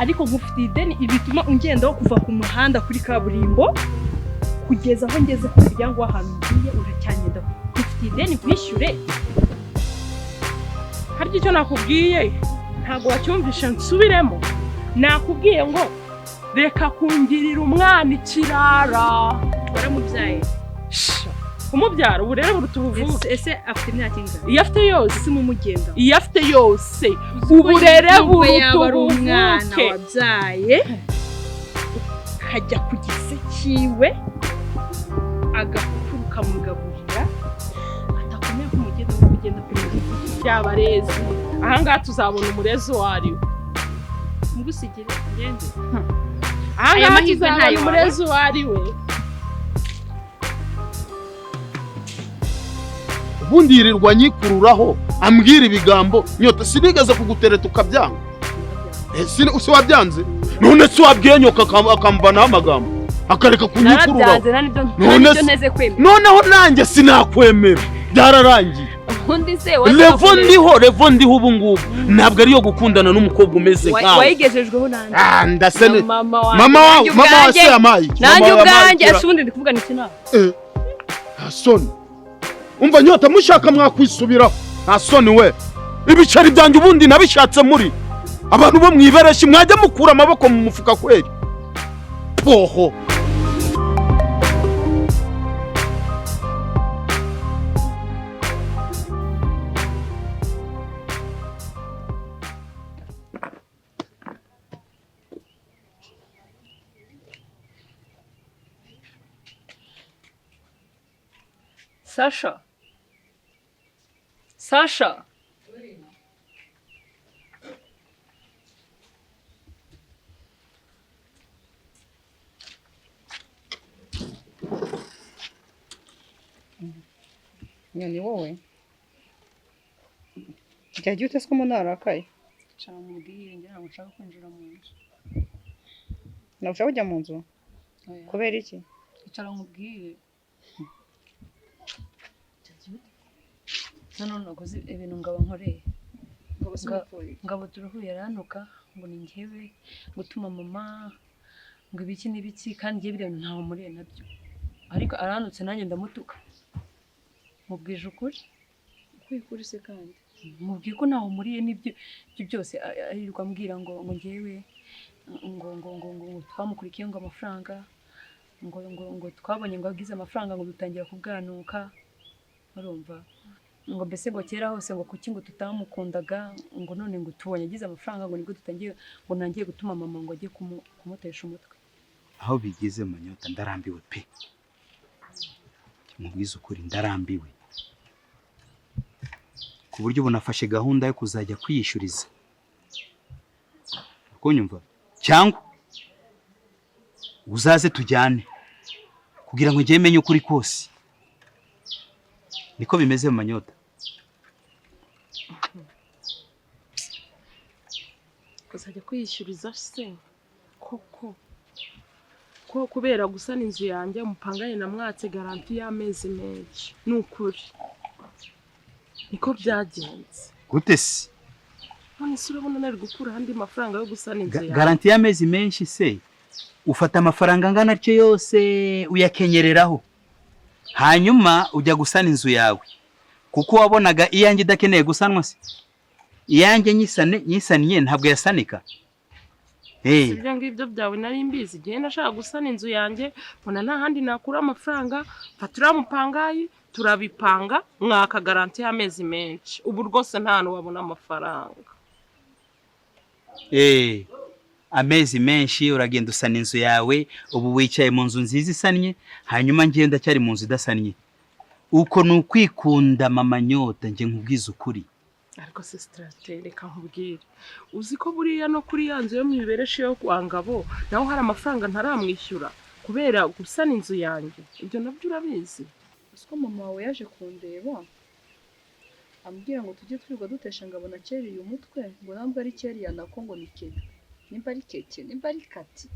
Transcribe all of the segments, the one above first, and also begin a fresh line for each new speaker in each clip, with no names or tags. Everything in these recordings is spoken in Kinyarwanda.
ariko nkufitiye ideni ibituma ungendaho kuva ku muhanda kuri kaburimbo kugeza aho ngeze ku muryango w'ahantu ngiye uracyanyenda nkufitiye ideni kwishyure. Harya icyo nakubwiye ntabwo wacyumvisha nsubiremo. Nakubwiye ngo reka kungirira umwana ikirara. Waramubyaye? Umubyara ubu rero buruta ubuvuke. Ese afite imyaka ingana? Iyo afite yose simumugenda. Iyo afite yose ubu rero buruta umwana wabyaye kajya ku gise kiwe agakuruka mugaburira atakomeye kumugenda kugenda kuri byabarezi. Aha ngaha tuzabona umurezi wariwe mugusigire ngende. Aha ngaha tuzabona umurezi wariwe.
ubundi yirirwa nyikururaho ambwira ibigambo nyota sinigeze kugutereta ukabyanga. Si wabyanze none se wabwiye nyoka akambanaho amagambo akareka kunyikururaho. Noneho nanjye sinakwemera byararangiye. Revo ndiho ubu ngubu ntabwo ariyo gukundana n'umukobwa umeze nkawe.
Wayigejejweho nande?
Ndasene mama wawe se yamaye.
Nanjye ubwanjye asubundi ndikuvuga niki nawe.
Hasoni umva nyota mushaka mwakwisubiraho. Hasoni we ibicari byanjye ubundi nabishatse muri abantu bo mwibereshi mwajya mukura amaboko mu mufuka kweri. Poho
Sasha
Nyoni wowe Jyagiye utese ko munarakaye
cyane mubwiye ngira ngo nshaka kwinjira mu nzu.
Nashaka kujya mu nzu kubera iki?
Icara nkubwiye. None nakoze ibintu ngaba nkoreye. Ngabo turuhuye aranuka ngo ni njyewe gutuma mama ngo ibiki n'ibiki kandi ngiye bire ntaho muriye nabyo. Ariko aranutse nanjye ndamutuka. Mubwije ukuri? Kwikuri se kandi. Mubwiye ko ntaho muriye n'ibyo byose arirwa ambwira ngo njyewe ngo twamukurikiye ngo amafaranga ngo twabonye ngo agize amafaranga ngo dutangira kubwanuka. Urumva? Ngo mbese ngo kera hose ngo kuki ngo tutamukundaga ngo none ngo tubonye agize amafaranga ngo nibwo dutangiye ngo nangiye gutuma mama ngo ajye kumutesha umutwe.
Aho bigeze Manyota ndarambiwe pe. Mubwiza ukuri ndarambiwe. Ku buryo bunafashe gahunda yo kuzajya kwiyishuriza. Kunyumva? Cyangwa uzaze tujyane kugira ngo njye menye ukuri kose. Niko bimeze Manyota.
Kuzajya kwiyishuriza se koko ko kubera gusana inzu yanjye umupanganye na mwatse garanti y'amezi menshi. Nukuri niko byagenze.
Gute se?
None se urabona nari gukura andi mafaranga yo gusana inzu yanjye.
Garanti y'amezi menshi se ufata amafaranga angana atyo yose uyakenyereraho. Hanyuma ujya gusana inzu yawe kuko wabonaga iyanjye idakeneye gusanwa se. Iyanjye nyisaniye ntabwo yasanika.
Ibyo ngibyo byawe nari mbizi igihe nashaka gusana inzu yanjye mbona nta handi nakura amafaranga fatura mupangayi turabipanga mwaka garanti y'amezi menshi. Ubu rwose nta hantu wabona amafaranga.
Amezi menshi uragenda usana inzu yawe ubu wicaye mu nzu nziza isannye hanyuma ngenda cyari mu nzu idasannye. Uko nukwikunda mama Nyota nje nkubwiza ukuri.
Ariko sister reka nkubwire uzi ko buriya no kuri yanzu yo mwibereshe yo kwa Ngabo naho hari amafaranga ntaramwishyura kubera gusana inzu yanjye. Ibyo nabyo urabizi.
Usko mama wawe yaje kundeba ambwira ngo tujye twirirwa dutesha Ngabo na Keri uyu mutwe ngo ntabwo ari Keri yanako ngo ni Keri nimba ari Keke nimba ari Kati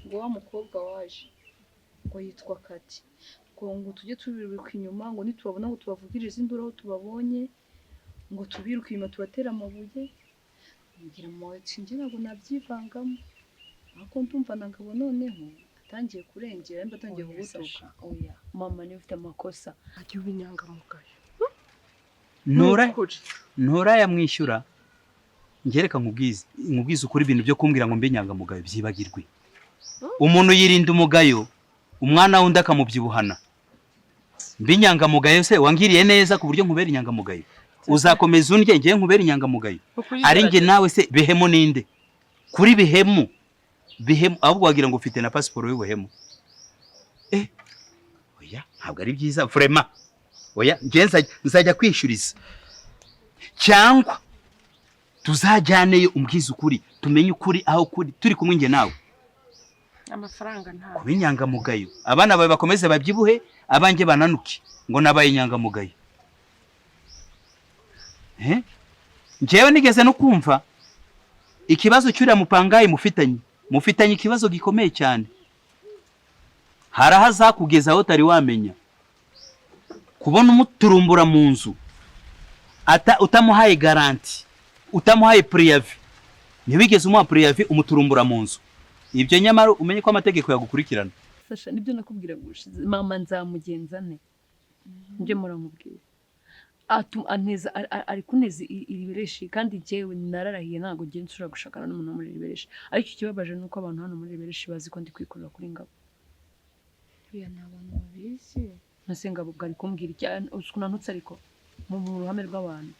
ngo wa mukobwa waje ngo yitwa Kati ngo tujye tubiruka inyuma ngo nitubabona ngo tubavugirize induru aho tubabonye ngo tubiruka inyuma tubatera amabuye ngira mu cinjira ngo nabyivangamo ariko ndumva na Ngabo noneho atangiye kurengera mba atangiye kugutuka.
Oya mama niwe ufite amakosa.
ajya ubinyangamugayo
ntura yamwishyura ngereka nkubwize ukuri ibintu byo kumbwira ngo mbe nyangamugayo byibagirwe. Umuntu yirinda umugayo umwana wundi akamubyibuhana. Mbe nyangamugayo se wangiriye neza ku buryo nkubera inyangamugayo uzakomeza undye ngiye nkubera inyangamugayo ari nge nawe se behemo ninde kuri behemo ahubwo wagira ngo ufite na pasiporo y'ubuhemu. Oya ntabwo ari byiza vraiment. Oya nzajya kwishuriza cyangwa tuzajyaneyo umbwiza ukuri tumenye ukuri aho kuri turi kumwe nge nawe.
amafaranga nta
Kuba inyangamugayo abana bawe bakomeze babyibuhe abanjye bananuke ngo nabaye inyangamugayo. Njyewe nigeze no kumva ikibazo cy'uriya mupangayi mufitanye ikibazo gikomeye cyane. Harahaza kugezaho utari wamenya kubona umuturumbura mu nzu utamuhaye garanti utamuhaye priyavi ntibigeze umuha priyavi umuturumbura mu nzu. Ibyo nyamara umenye ko amategeko yagukurikirana.
Sasha nibyo nakubwira gushize mama nzamugenza ne nje muramubwira aneza ari kuneza iribereshi kandi jewe nararahiye ntago ngiye nsura gushakana n'umuntu muri iribereshi. Ariko ikibabaje nuko abantu hano muri iribereshi bazi ko ndi kwikorera kuri Ngabo.
Buriya n'abantu babizi
nase Ngabo bwari kumbwira cyane ukunantutse ariko mu ruhame rw'abantu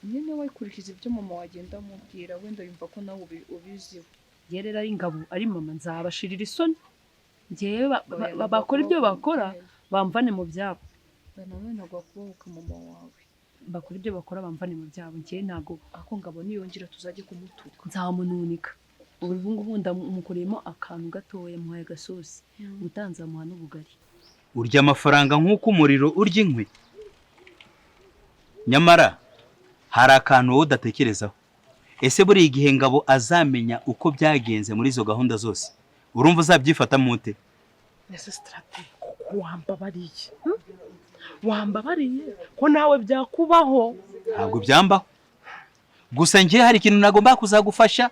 nyine wayikurikiza ibyo mama wagenda amubwira wenda yumva ko nawe ubiziho.
yerera ari Ngabo ari mama nzabashirira isoni ngewe bakora ibyo bakora bamvane mu byabo.
nawe ntabwo wakubahuka mama wawe
bakora ibyo bakora bamvane mu byabo ngewe ntago
ako Ngabo niyongera tuzajye kumutuka
nzamununika. Ubu ngubu ndamukoreyemo akantu gatoya muhaye gasosi utanzamuha n'ubugari.
Urya amafaranga nk'uko umuriro urya inkwi. Nyamara hari akantu wowe udatekerezaho. Ese buri igihe Ngabo azamenya uko byagenze muri izo gahunda zose urumva uzabyifata mute?
nese strategy kuko wambabariye ko nawe byakubaho.
Ntabwo byambaho gusa ngiye hari ikintu nagomba kuzagufasha.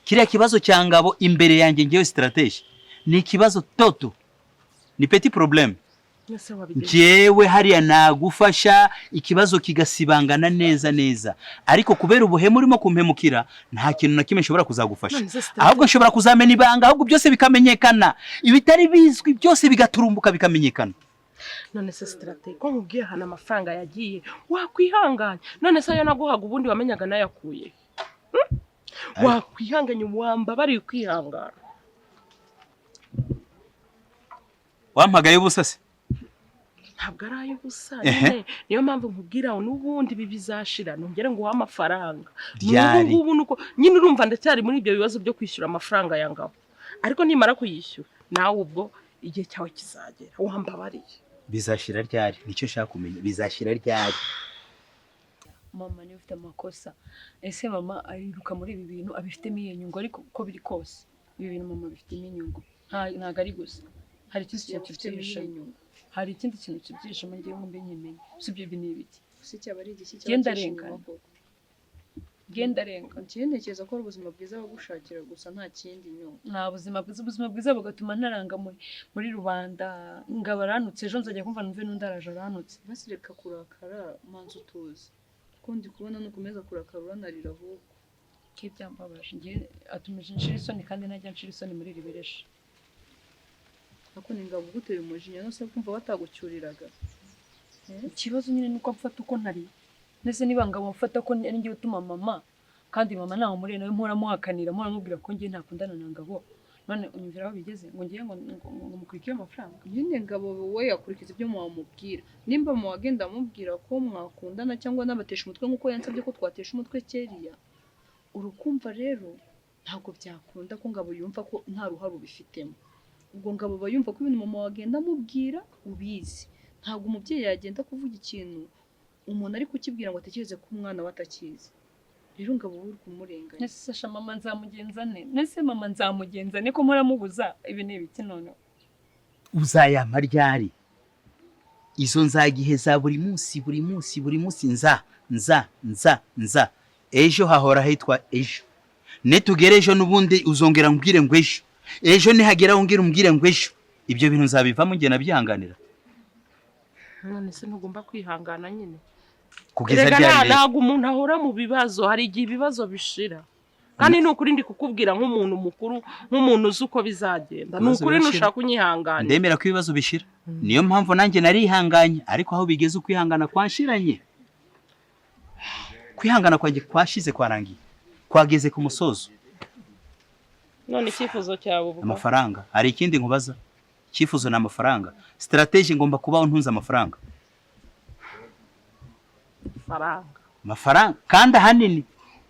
Kiriya kibazo cya Ngabo imbere yanjye ngewe strategy ni ikibazo toto ni petit problème. Ngewe hariya nagufasha ikibazo kigasibangana neza ariko kubera ubuhemu urimo kumpemukira nta kintu na kimwe nshobora kuzagufasha. Ahubwo nshobora kuzamena ibanga ahubwo byose bikamenyekana ibitari bizwi byose bigaturumbuka bikamenyekana.
None se strategy ko nkubwiye hana amafaranga yagiye wakwihanganya. None se ayo naguhaga ubundi wamenyaga nayakuye. Wakwihanganye wambabariye kwihangana.
Wampagaye ubusa se?
Ntabwo ari ayo gusa nyine niyo mpamvu nkubwira ngo n'ubundi bizashira nongere ngo amafaranga. N'ubu nuko nyine urumva ndacyari muri ibyo bibazo byo kwishyura amafaranga ya Ngabo. Ariko nimara kuyishyura nawe ubwo igihe cyawe kizagera wambabariye.
Bizashira ryari nicyo nshaka kumenya bizashira ryari.
Mama niwe ufite amakosa. Ese mama ariruka muri ibi bintu abifitemo inyungu ariko uko biri kose ibi bintu mama bifitemo inyungu ntago ari gusa hari ikindi kintu kibyihishe inyungu. Hari ikindi kintu kibyihishe mu ngiye ngombe nyimenye sibyo ibi ni ibiki
si cyaba ari igiki
genda renga
ntekereza ko ubuzima bwiza bagushakira gusa nta kindi nyungu.
Nta buzima bwiza bugatuma ntaranga muri rubanda Ngabo aranutse ejo nzajya kumva numve n'undi araje aranutse.
Basi reka kurakara manzi utuze kundi kubona nukomeza kurakara uranarira ahubwo
byambabaje ngiye atumije nshira isoni kandi najya nshira isoni muri ribereshi.
Ako ni Ngabo gutera umujinya no se kumva batagucyuriraga.
Ikibazo nyine nuko mfata uko ntari nese niba Ngabo mfata ko ari ngiye utuma mama kandi mama naho muri nawe mpora muhakanira mpora mubwira ko ngiye ntakundana na Ngabo. None unyumvira aho bigeze ngo ngiye ngo mukurikiye amafaranga.
Nyine Ngabo we yakurikiza ibyo mwamubwira nimba mu wagenda amubwira ko mwakundana cyangwa nabatesha umutwe nkuko yansabye ko twatesha umutwe keriya urukumva rero ntabwo byakunda ko Ngabo yumva ko nta ruhare ubifitemo. Ubwo Ngabo bayumva ko ibintu mama wagenda amubwira ubizi. Ntabwo umubyeyi yagenda kuvuga ikintu umuntu ari kukibwira ngo atekereze ko umwana we atakizi. Rero Ngabo uri kumurenganya.
Nese Sasha mama nzamugenza ne nese mama nzamugenza ne ko mpora mubuza ibi ni ibiki none
uzayama ryari izo nzagihe za buri munsi nza ejo hahora hitwa ejo. Netugere ejo n'ubundi uzongera mbwire ngo ejo. Ejo nihagera ongera umbwire ngo ejo. Ibyo bintu nzabivamo nge nabyihanganira.
None se ntugomba kwihangana nyine.
Kugeza
ryari
ryari?
Ntabwo umuntu ahora mu bibazo, hari igihe ibibazo bishira. Kandi nukuri ndi kukubwira nk'umuntu mukuru, nk'umuntu uzi uko bizagenda. Nukuri nushaka kunyihangana.
Ndemera ko ibibazo bishira. Niyo mpamvu nanjye narihanganye, ariko aho bigeze ukwihangana kwanshiranye. Kwihangana kwanjye kwashize kwarangiye. Kwageze ku musozo.
None icyifuzo cyawe ubu?
Amafaranga. Hari ikindi nkubaza? Icyifuzo na amafaranga. Strategy ngomba kubaho ntunza amafaranga. Amafaranga kandi ahanini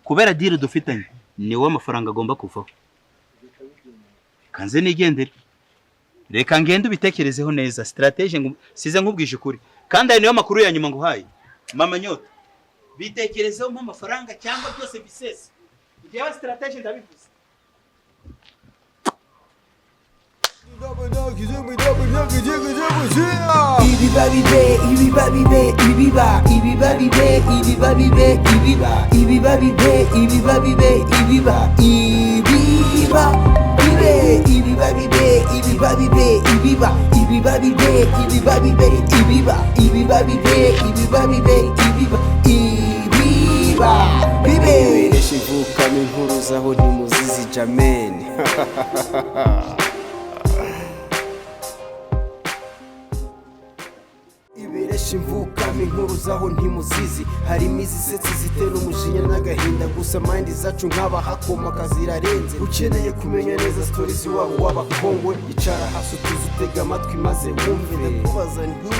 kubera deal dufitanye niwe amafaranga agomba kuvaho. Kanze nigendere. Reka ngende ubitekerezeho neza. Strategy size nkubwije kuri. Kandi ayo niyo makuru ya nyuma nguhaye. Mama Nyota. Bitekerezeho mu amafaranga cyangwa byose bisese. Igihe strategy ndabivuze.
Ibiberesha ivukamo inkuru zaho ntimuzizi jameni. Ibiberesha imvukamo inkuru zaho ntimuzizi, harimo izisetsi zitera umujinya n'agahinda, gusa mind zacu nk'abahakoma kazirarenze. Ukeneye kumenya neza stories iwabo w'abakongwe, icara hasi utuze utega amatwi maze wumve. Ndakubaza nti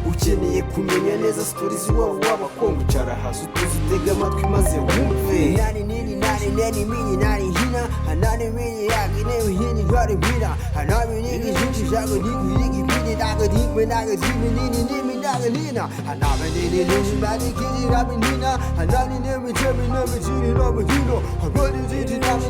ukeneye kumenya neza stories iwabo w'abakongwe, icara hasi utuze utega amatwi maze wumve. Nani nini nani nani mini nani hina, hanani mini yagi newe hini gari hina, hanami nini hinji jago niku higi mini naga higme naga higme nini nimi naga nina, hanami nini nini nani kiri rami nina, hanani nemi jemi nemi jiri rami hino, hanani jiri rami